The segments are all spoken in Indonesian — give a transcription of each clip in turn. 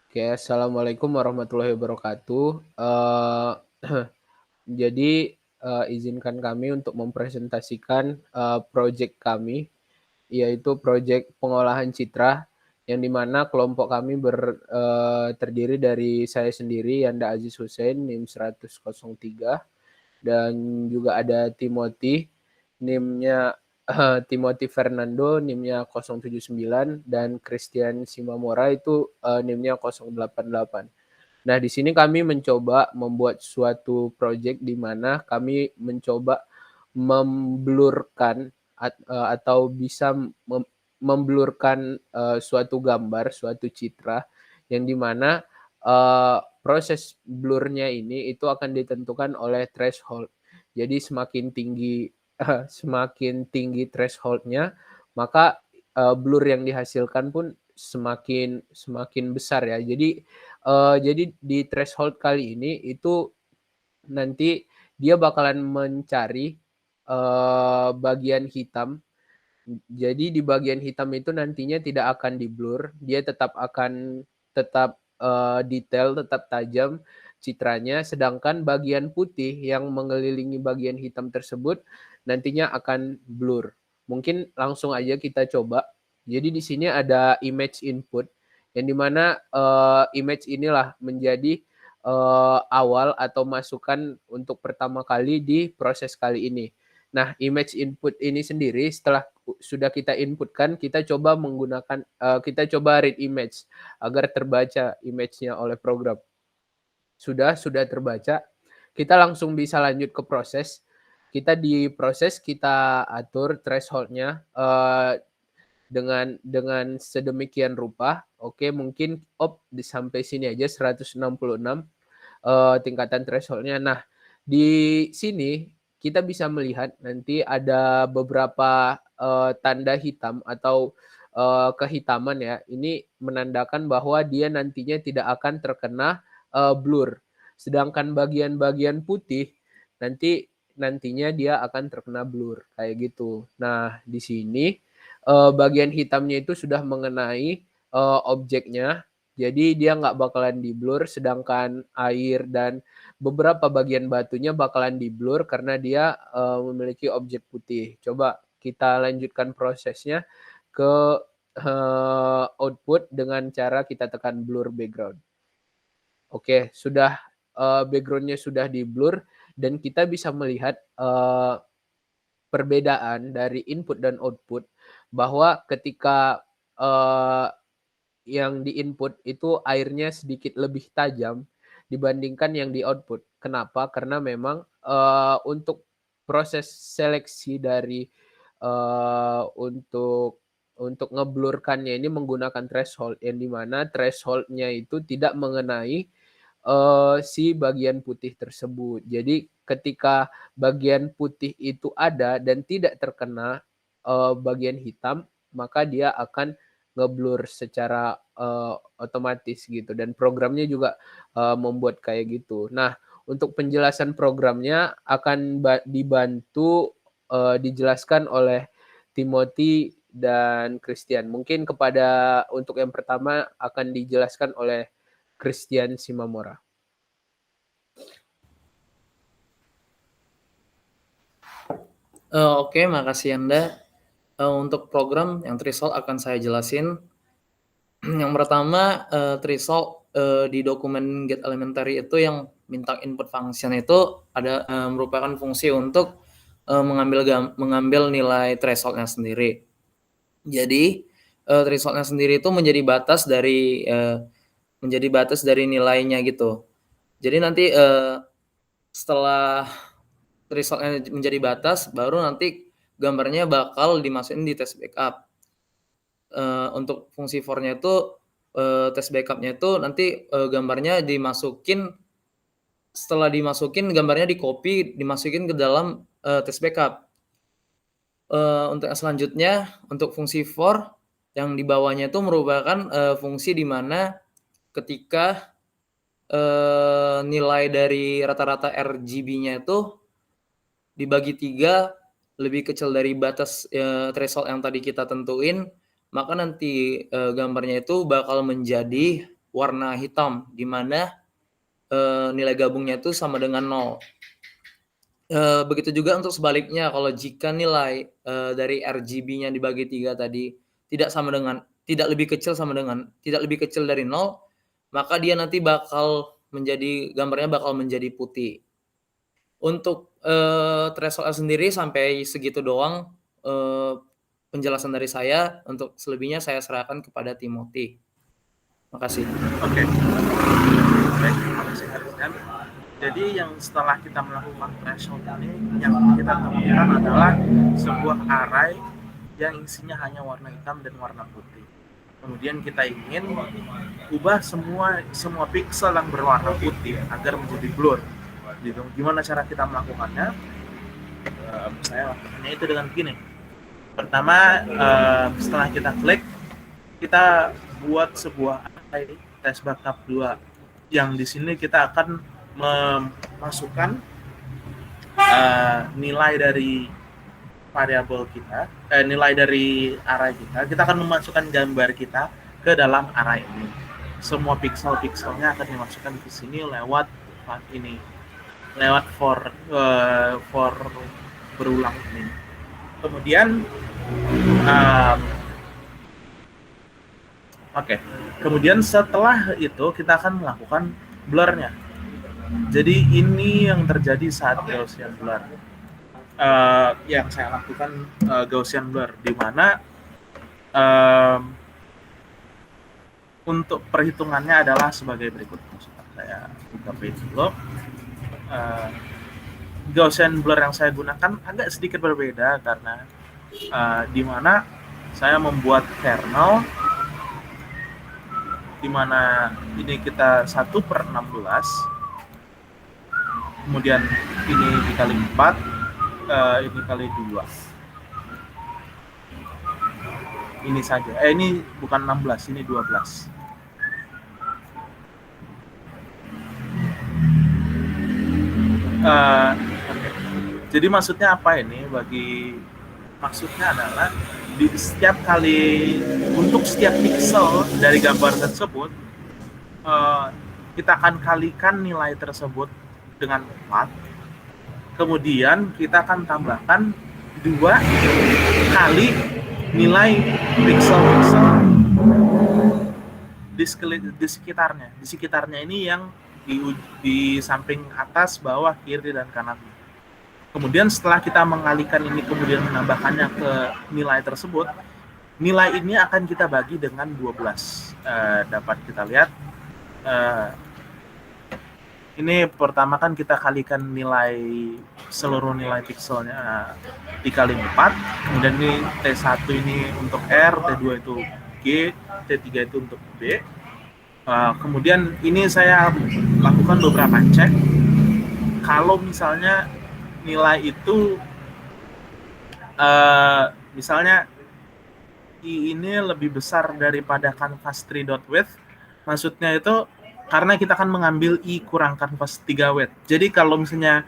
Oke, assalamualaikum warahmatullahi wabarakatuh. Jadi izinkan kami untuk mempresentasikan proyek kami, yaitu proyek pengolahan citra, yang dimana kelompok kami terdiri dari saya sendiri, Yanda Aziz Hussein, NIM 10003, dan juga ada Timothy, NIM-nya Timothy Fernando, NIM-nya 079, dan Christian Simamora itu NIM-nya 088. Nah, di sini kami mencoba membuat suatu proyek di mana kami mencoba memblurkan atau bisa memblurkan suatu gambar, suatu citra yang di mana proses blurnya ini itu akan ditentukan oleh threshold. Jadi semakin tinggi thresholdnya, maka blur yang dihasilkan pun semakin besar ya. Jadi di threshold kali ini itu nanti dia bakalan mencari bagian hitam. Jadi di bagian hitam itu nantinya tidak akan di-blur, dia tetap detail, tetap tajam citranya, sedangkan bagian putih yang mengelilingi bagian hitam tersebut nantinya akan blur. Mungkin langsung aja kita coba. Jadi di sini ada image input, yang dimana image inilah menjadi awal atau masukan untuk pertama kali di proses kali ini. Nah, image input ini sendiri setelah sudah kita inputkan, kita coba kita coba read image agar terbaca image-nya oleh program. Sudah terbaca, kita langsung bisa lanjut ke proses. Di proses kita atur threshold-nya dengan sedemikian rupa. Oke, mungkin sampai sini aja 166 tingkatan threshold-nya. Nah, di sini kita bisa melihat nanti ada beberapa tanda hitam atau kehitaman ya. Ini menandakan bahwa dia nantinya tidak akan terkena blur. Sedangkan bagian-bagian putih nantinya dia akan terkena blur kayak gitu. Nah, di sini bagian hitamnya itu sudah mengenai objeknya, jadi dia nggak bakalan di-blur, sedangkan air dan beberapa bagian batunya bakalan di-blur karena dia memiliki objek putih. Coba kita lanjutkan prosesnya ke output dengan cara kita tekan blur background. Oke, background-nya sudah di-blur dan kita bisa melihat perbedaan dari input dan output, bahwa ketika yang di-input itu airnya sedikit lebih tajam dibandingkan yang di-output. Kenapa? Karena memang untuk proses seleksi dari untuk ngeblurkannya ini menggunakan threshold, yang di mana threshold-nya itu tidak mengenai si bagian putih tersebut. Jadi ketika bagian putih itu ada dan tidak terkena bagian hitam, maka dia akan ngeblur secara otomatis gitu, dan programnya juga membuat kayak gitu. Nah, untuk penjelasan programnya akan dibantu dijelaskan oleh Timothy dan Christian. Mungkin untuk yang pertama akan dijelaskan oleh Christian Simamora. Oke, makasih Yanda. Untuk program yang Threshold akan saya jelasin. Yang pertama, Threshold di dokumen Get Elementary itu yang minta input function itu ada merupakan fungsi untuk mengambil nilai threshold-nya sendiri. Jadi threshold-nya sendiri itu menjadi batas dari nilainya gitu. Jadi nanti setelah threshold-nya menjadi batas, baru nanti gambarnya bakal dimasukin di test backup. Untuk fungsi for-nya itu test backup-nya itu nanti gambarnya dimasukin, setelah dimasukin gambarnya di-copy, dimasukin ke dalam test backup. Untuk yang selanjutnya, untuk fungsi for yang di bawahnya itu merupakan fungsi di mana ketika nilai dari rata-rata RGB-nya itu dibagi 3 lebih kecil dari batas threshold yang tadi kita tentuin, maka nanti gambarnya itu bakal menjadi warna hitam, di mana nilai gabungnya itu sama dengan 0. Begitu juga untuk sebaliknya, kalau jika nilai dari RGB-nya dibagi 3 tadi tidak lebih kecil dari 0, maka dia nanti gambarnya bakal menjadi putih. Untuk threshold sendiri sampai segitu doang penjelasan dari saya. Untuk selebihnya saya serahkan kepada Timothy. Makasih. Oke. Baik, terima kasih Hardian. Jadi yang setelah kita melakukan threshold ini, yang kita temukan adalah sebuah array yang isinya hanya warna hitam dan warna putih. Kemudian kita ingin ubah semua pixel yang berwarna putih agar menjadi blur. Gitu. Gimana cara kita melakukannya? Saya lakukannya itu dengan begini. Pertama, setelah kita klik, kita buat sebuah array test backup 2 yang di sini kita akan memasukkan nilai dari variabel kita, nilai dari array kita akan memasukkan gambar kita ke dalam array ini. Semua pixel-pixelnya akan dimasukkan ke sini lewat for berulang ini. Kemudian kemudian setelah itu kita akan melakukan blurnya. Jadi ini yang terjadi saat Gaussian blur. Yang saya lakukan Gaussian blur, di mana untuk perhitungannya adalah sebagai berikut. Saya buka page dulu. Gaussian blur yang saya gunakan agak sedikit berbeda karena di mana saya membuat kernel di mana ini kita 1/16, kemudian ini dikali 4, ini kali 2. Ini saja. Ini bukan 16, ini 12. Jadi maksudnya apa ini? Maksudnya adalah untuk setiap pixel dari gambar tersebut, kita akan kalikan nilai tersebut dengan 4. Kemudian kita akan tambahkan 2 kali nilai pixel-pixel di sekitarnya. Di sekitarnya ini yang di samping atas, bawah, kiri, dan kanan. Kemudian setelah kita mengalikan ini kemudian menambahkannya ke nilai tersebut, nilai ini akan kita bagi dengan 12. Dapat kita lihat, ini pertama kan kita kalikan seluruh nilai pixelnya dikali 4, kemudian ini T1 ini untuk R, T2 itu G, T3 itu untuk B. Kemudian ini saya lakukan beberapa cek. Kalau misalnya nilai itu misalnya I ini lebih besar daripada canvas 3.width, maksudnya itu karena kita akan mengambil I kurang canvas 3 width. Jadi kalau misalnya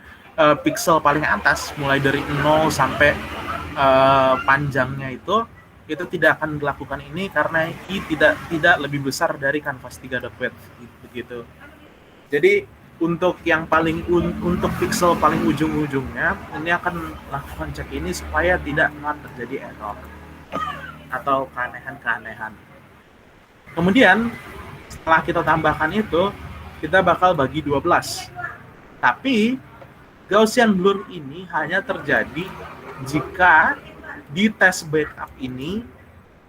pixel paling atas mulai dari 0 sampai panjangnya itu tidak akan dilakukan ini karena I tidak lebih besar dari canvas 3.width begitu. Jadi untuk untuk pixel paling ujung-ujungnya ini akan lakukan cek ini supaya tidak terjadi error atau keanehan-keanehan. Kemudian setelah kita tambahkan itu, kita bakal bagi 12. Tapi Gaussian blur ini hanya terjadi jika di test backup ini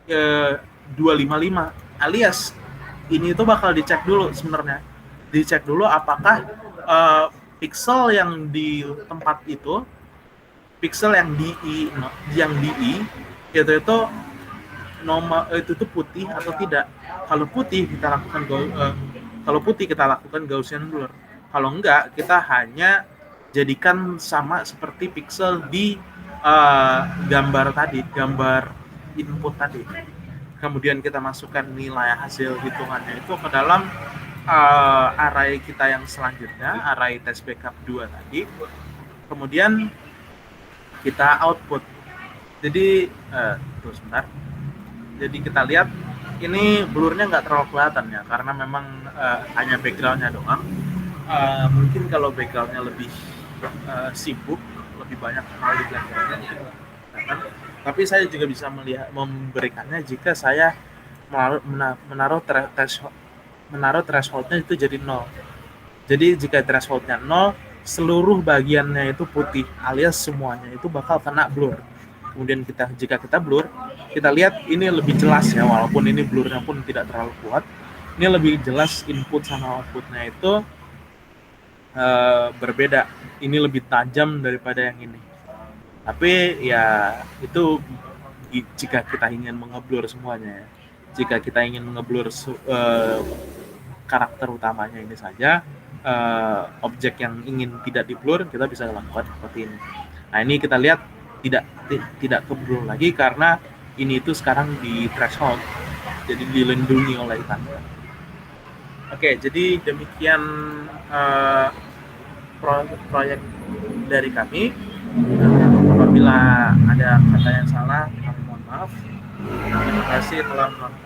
255, alias ini tuh bakal dicek dulu sebenarnya. Dicek dulu apakah pixel yang di tempat itu, pixel yang di I itu itu putih atau tidak. Kalau putih kita lakukan Gaussian blur. Kalau enggak, kita hanya jadikan sama seperti pixel di gambar input tadi. Kemudian kita masukkan nilai hasil hitungannya itu ke dalam array kita yang selanjutnya, array test backup 2 tadi. Kemudian kita output. Jadi sebentar. Jadi kita lihat ini blurnya nggak terlalu kelihatan ya, karena memang hanya backgroundnya doang. Mungkin kalau backgroundnya lebih sibuk, lebih banyak hal di backgroundnya mungkin kelihatan. Tapi saya juga bisa memberikannya jika saya menaruh thresholdnya itu jadi 0. Jadi jika thresholdnya 0, seluruh bagiannya itu putih, alias semuanya itu bakal kena blur. Kemudian jika kita blur, kita lihat ini lebih jelas ya, walaupun ini blurnya pun tidak terlalu kuat. Ini lebih jelas input sama outputnya itu berbeda. Ini lebih tajam daripada yang ini. Tapi ya itu jika kita ingin mengeblur semuanya ya. Jika kita ingin mengeblur karakter utamanya ini saja, objek yang ingin tidak di-blur, kita bisa lakukan seperti ini. Nah, ini kita lihat tidak ke-blur lagi karena ini itu sekarang di threshold, jadi dilindungi oleh tanda. Oke, jadi demikian proyek dari kami. Apabila ada kata yang salah, kami mohon maaf. Terima kasih telah menonton.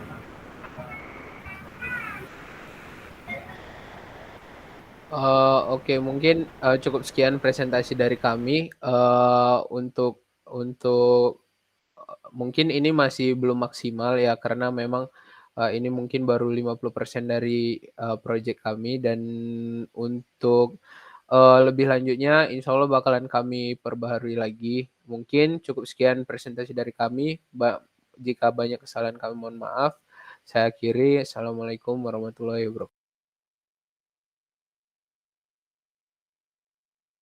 Oke, mungkin cukup sekian presentasi dari kami. Untuk mungkin ini masih belum maksimal ya, karena memang ini mungkin baru 50% dari proyek kami, dan untuk lebih lanjutnya insya Allah bakalan kami perbaharui lagi. Mungkin cukup sekian presentasi dari kami. Jika banyak kesalahan kami mohon maaf. Saya akhiri. Assalamualaikum warahmatullahi wabarakatuh.